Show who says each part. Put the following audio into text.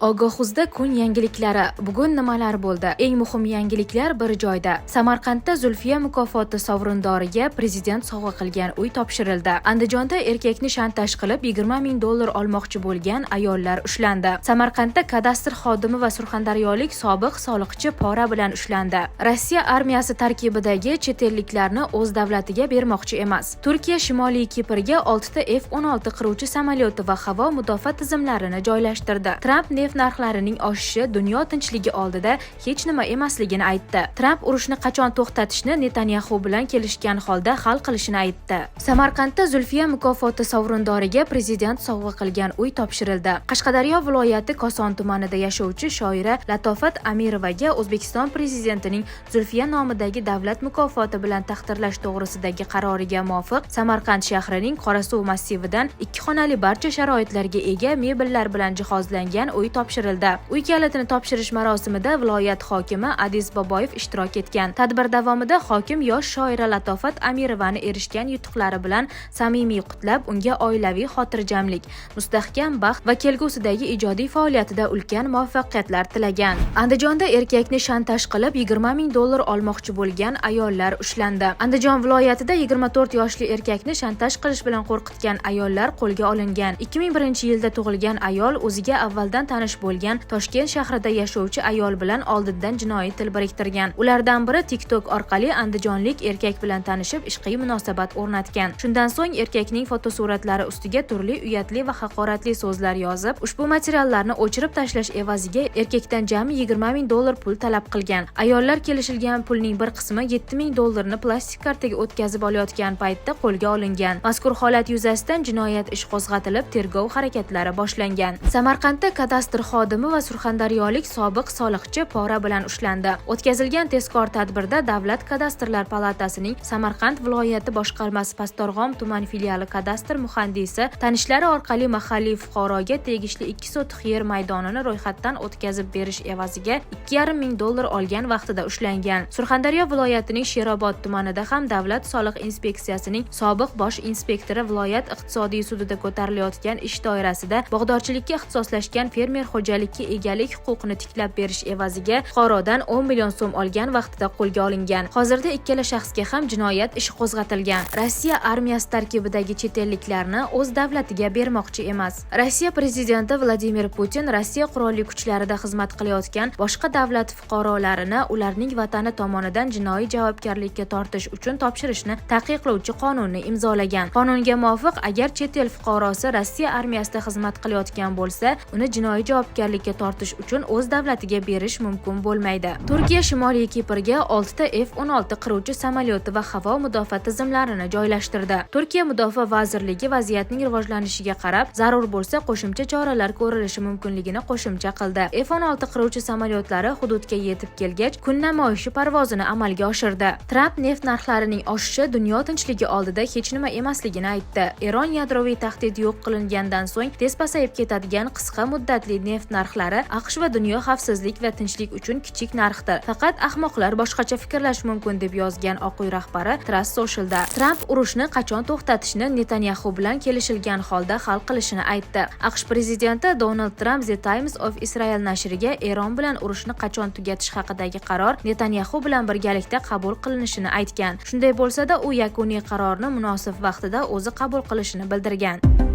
Speaker 1: Ogohuzda kun yangiliklari. Bugun nimalar bo'ldi? Eng muhim yangiliklar bir joyda. Samarqandda Zulfiya mukofoti sovrindoriga prezident sovg'a qilgan uy topshirildi. Andijonda erkakni shantaj qilib $20 ming olmoqchi bo'lgan ayollar ushlandi. Samarqandda kadastr xodimi va surxondaryolik sobiq soliqchi pora bilan ushlandi. Rossiya armiyasi tarkibidagi chet elliklarni o'z davlatiga bermoqchi emas. Turkiya Shimoliy Kiprga 6 ta F-16 qiruvchi samolyoti va havo mudofaa tizimlarini joylashtirdi. Tramp neft narxlarining oshishi dunyo tinchligi oldida hech nima emasligini aytdi. Tramp urushni qachon to'xtatishni Netanyahu bilan kelishgan holda hal qilishini aytdi. Samarqandda Zulfiya mukofoti sovrindoriga prezident sovg'a qilgan uy topshirildi. Qashqadaryo viloyati Koson tumanida yashovchi shoira Latofat Amirovaga O'zbekiston prezidentining Zulfiya nomidagi davlat mukofoti bilan taqdirlash to'g'risidagi qaroriga muvofiq Samarqand shahrining Qorasuv massividan 2 xonali barcha sharoitlarga ega mebellar bilan jihozlangan uy topshirildi. Uy kalitini topshirish marosimida viloyat hokimi Adiz Boboyev ishtirok etgan. Tadbir davomida hokim yosh shoira Latofat Amirovani erishgan yutuqlari bilan samimiy qutlab, unga oilaviy xotirjamlik, mustahkam baxt va kelgusidagi ijodiy faoliyatida ulkan muvaffaqiyatlar tilagan. Andijonda erkakni shantaj qilib $20 ming olmoqchi bo'lgan ayollar ushlandi. Andijon viloyatida 24 yoshli erkakni shantaj qilish bilan qo'rqitgan ayollar qo'lga olingan. 2001-yilda tug'ilgan ayol o'ziga avvaldan tanish bo'lgan Toshkent shahrida yashovchi ayol bilan oldindan jinoiy til biriktirgan. Ulardan biri TikTok orqali andijonlik erkak bilan tanishib, ishqiy munosabat o'rnatgan. Shundan so'ng erkakning fotosuratlari ustiga turli uyatli va haqoratli so'zlar yozib, ushbu materiallarni o'chirib tashlash evaziga erkakdan jami $20 ming pul talab qilgan. Ayollar kelishilgan pulning bir qismi $7 ming ni plastik kartaga o'tkazib olayotgan paytda qo'lga olingan. Mazkur holat yuzasidan jinoyat ishi qo'zg'atilib, tergov harakatlari boshlangan. Samarqandda kadastr xodimi va surxondaryolik sobiq soliqchi pora bilan ushlandi. O'tkazilgan tezkor tadbirda Davlat kadastrlar palatasining Samarqand viloyati boshqarmasi Pastorg'om tuman filiali kadastr muhandisi tanishlari orqali mahalliy fuqaroga tegishli 2 sotix yer maydonini ro'yxatdan o'tkazib berish evaziga $2,5 ming olgan vaqtida ushlangan. Surxondaryo viloyatining Sherobod tumanida ham Davlat soliq inspeksiyasining sobiq bosh inspektori viloyat iqtisodiy sudida ko'tarilayotgan ish doirasida bog'dorchilikka ixtisoslashgan fermer xo'jalikka egalik huquqini tiklab berish evaziga fuqarodan 10 million so'm olgan vaqtida qo'lga olingan. Hozirda ikkala shaxsga ham jinoyat ishi qo'zg'atilgan. Rossiya armiyasi tarkibidagi chet elliklarni o'z davlatiga bermoqchi emas. Rossiya prezidenti Vladimir Putin Rossiya qurolli kuchlarida xizmat qilayotgan boshqa davlat fuqarolarini ularning vatani tomonidan jinoiy javobgarlikka tortish uchun topshirishni taqiqlovchi qonunni imzolagan. Qonunga muvofiq, agar chet el fuqarosi Rossiya armiyasida xizmat qilayotgan bo'lsa, uni jinoiy javobgarlikka tortish uchun o'z davlatiga berish mumkin bo'lmaydi. Turkiya Shimoliy Kiprga 6 ta F-16 qiruvchi samolyoti va havo mudofaa tizimlarini joylashtirdi. Turkiya Mudofaa vazirligi vaziyatning rivojlanishiga qarab, zarur bo'lsa qo'shimcha choralar ko'rilishi mumkinligini qo'shimcha qildi. F-16 qiruvchi samolyotlari hududga yetib kelgach, kun namoyishi parvozini amalga oshirdi. Tramp neft narxlarining oshishi dunyo tinchligi oldida hech nima emasligini aytdi. Eron yadroviy tahdid yo'q qilingandan so'ng tez pasayib ketadigan qisqa muddatli neft narxlari AQSh va dunyo xavfsizlik va tinchlik uchun kichik narxdir. Faqat ahmoqlar boshqacha fikrlash mumkin deb yozgan Oq uy rahbari Truth Socialda. Tramp urushni qachon to'xtatishni Netanyahu bilan kelishilgan holda hal qilishini aytdi. AQSh prezidenti Donald Trump The Times of Israel nashriga Eron bilan urushni qachon tugatish haqidagi qaror Netanyahu bilan birgalikda qabul qilinishini aytgan. Shunday bo'lsa-da, u yakuniy qarorni munosib vaqtida o'zi qabul qilishini bildirgan.